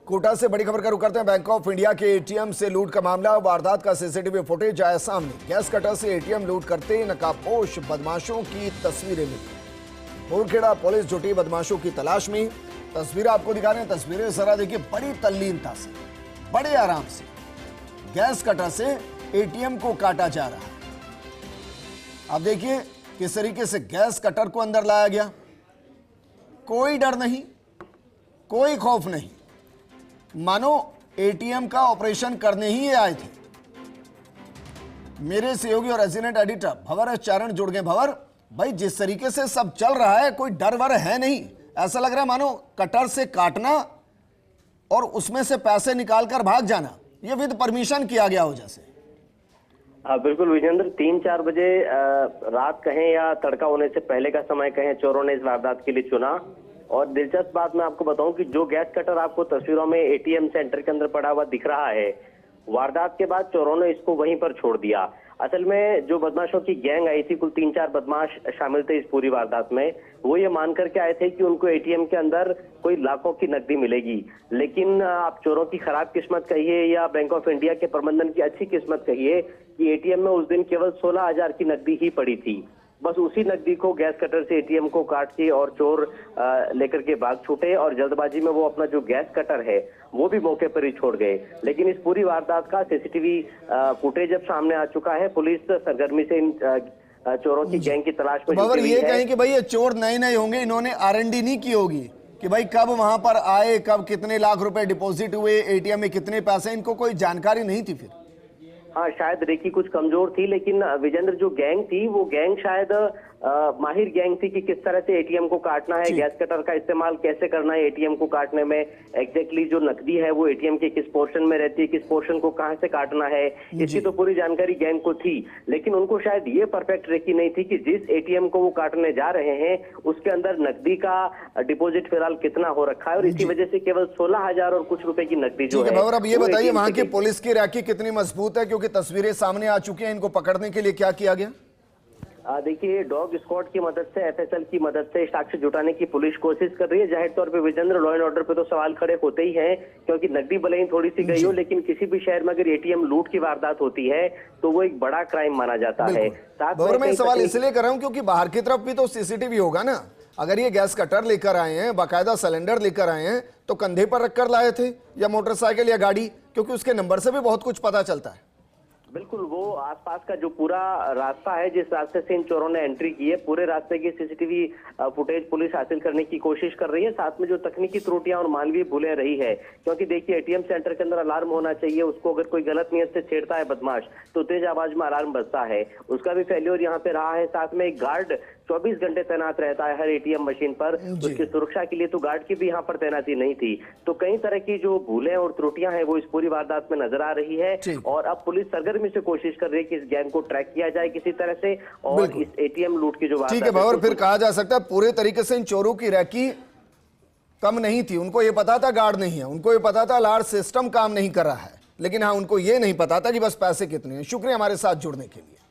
कोटा से बड़ी खबर का रुख करते हैं। बैंक ऑफ इंडिया के एटीएम से लूट का मामला, वारदात का सीसीटीवी फुटेज आया सामने। गैस कटर से एटीएम लूट करते नकाबपोश बदमाशों की तस्वीरें मिली। बोरखेड़ा पुलिस जुटी बदमाशों की तलाश में। तस्वीरें आपको दिखा रहे हैं, तस्वीरें जरा देखिए। बड़ी तल्लीनता से, बड़े आराम से गैस कटर से एटीएम को काटा जा रहा है। अब देखिए किस तरीके से गैस कटर को अंदर लाया गया। कोई डर नहीं, कोई खौफ नहीं, मानो एटीएम का ऑपरेशन करने ही आए थे। मेरे सहयोगी और रेजिडेंट एडिटर भंवर चारण जुड़ गए। भंवर भाई, जिस तरीके से सब चल रहा है कोई डर वर है नहीं। ऐसा लग रहा है मानो कटर से काटना और उसमें से पैसे निकालकर भाग जाना, ये विद परमिशन किया गया हो जैसे। बिल्कुल विजेंद्र, 3-4 बजे रात कहें या तड़का होने से पहले का समय कहें, चोरों ने इस वारदात के लिए चुना। और दिलचस्प बात मैं आपको बताऊं कि जो गैस कटर आपको तस्वीरों में एटीएम सेंटर के अंदर पड़ा हुआ दिख रहा है, वारदात के बाद चोरों ने इसको वहीं पर छोड़ दिया। असल में जो बदमाशों की गैंग आई थी, कुल 3-4 बदमाश शामिल थे इस पूरी वारदात में। वो ये मान करके आए थे कि उनको एटीएम के अंदर कोई लाखों की नकदी मिलेगी, लेकिन आप चोरों की खराब किस्मत कहिए या बैंक ऑफ इंडिया के प्रबंधन की अच्छी किस्मत कहिए कि एटीएम में उस दिन केवल 16,000 की नकदी ही पड़ी थी। बस उसी नकदी को गैस कटर से एटीएम को काट के और चोर लेकर के भाग छूटे और जल्दबाजी में वो अपना जो गैस कटर है वो भी मौके पर ही छोड़ गए। लेकिन इस पूरी वारदात का सीसीटीवी फुटेज अब सामने आ चुका है। पुलिस सरगर्मी से इन चोरों की गैंग की तलाश में जुटी हुई है। ये कहें कि भाई ये चोर नए नए होंगे, इन्होंने आरएनडी नहीं की होगी कि भाई कब वहां पर आए, कब कितने लाख रुपए डिपॉजिट हुए, एटीएम में कितने पैसे, इनको कोई जानकारी नहीं थी फिर। हाँ, शायद रेकी कुछ कमजोर थी, लेकिन विजेंद्र जो गैंग थी वो गैंग शायद माहिर गैंग थी कि किस तरह से एटीएम को काटना है, गैस कटर का इस्तेमाल कैसे करना है एटीएम को काटने में, एग्जैक्टली जो नकदी है वो एटीएम के किस पोर्शन में रहती है, किस पोर्शन को कहां से काटना है, इसकी तो पूरी जानकारी गैंग को थी। लेकिन उनको शायद ये परफेक्ट रेकी नहीं थी कि जिस एटीएम को वो काटने जा रहे हैं उसके अंदर नकदी का डिपोजिट फिलहाल कितना हो रखा है, और इसी वजह से केवल 16,000 और कुछ रुपए की नकदी जो है। अब ये बताइए वहां की पुलिस की रैकी कितनी मजबूत है, क्योंकि तस्वीरें सामने आ चुकी हैं। इनको पकड़ने के लिए क्या किया गया? देखिए, डॉग स्क्वाड की मदद से, एफएसएल की मदद से साक्ष्य जुटाने की पुलिस कोशिश कर रही है। जाहिर तौर पे विजेंद्र, लॉ एंड ऑर्डर पे तो सवाल खड़े होते ही हैं, क्योंकि नकदी भले ही थोड़ी सी गई हो, लेकिन किसी भी शहर में अगर एटीएम लूट की वारदात होती है तो वो एक बड़ा क्राइम माना जाता है। साथ में सवाल इसलिए कर रहा हूँ क्योंकि बाहर की तरफ भी तो सीसीटीवी होगा ना। अगर ये गैस कटर लेकर आए हैं, बाकायदा सिलेंडर लेकर आए हैं, तो कंधे पर रखकर लाए थे या मोटरसाइकिल या गाड़ी, क्योंकि उसके नंबर से भी बहुत कुछ पता चलता है। बिल्कुल, वो आसपास का जो पूरा रास्ता है जिस रास्ते से इन चोरों ने एंट्री की है, पूरे रास्ते की सीसीटीवी फुटेज पुलिस हासिल करने की कोशिश कर रही है। साथ में जो तकनीकी त्रुटियां और मानवीय भूलें रही है, क्योंकि देखिए एटीएम सेंटर के अंदर अलार्म होना चाहिए, उसको अगर कोई गलत नियत से छेड़ता है बदमाश तो तेज आवाज में अलार्म बजता है, उसका भी फेल्योर यहाँ पे रहा है। साथ में एक गार्ड 24 घंटे तैनात रहता है हर एटीएम मशीन पर, उसकी सुरक्षा के लिए तो गार्ड की भी यहाँ पर तैनाती नहीं थी। तो कई तरह की जो भूलें और त्रुटियां हैं वो इस पूरी वारदात में नजर आ रही है, और अब पुलिस सरगर्मी से कोशिश कर रही है कि इस गैंग को ट्रैक किया जाए किसी तरह से, और इस एटीएम लूट की जो वारदात है। और फिर कहा जा सकता है पूरे तरीके से इन चोरों की रैकी कम नहीं थी। उनको ये पता था गार्ड नहीं है, उनको ये पता था अलार्म सिस्टम काम नहीं कर रहा है, लेकिन हाँ उनको ये नहीं पता था कि बस पैसे कितने हैं। शुक्रिया हमारे साथ जुड़ने के लिए।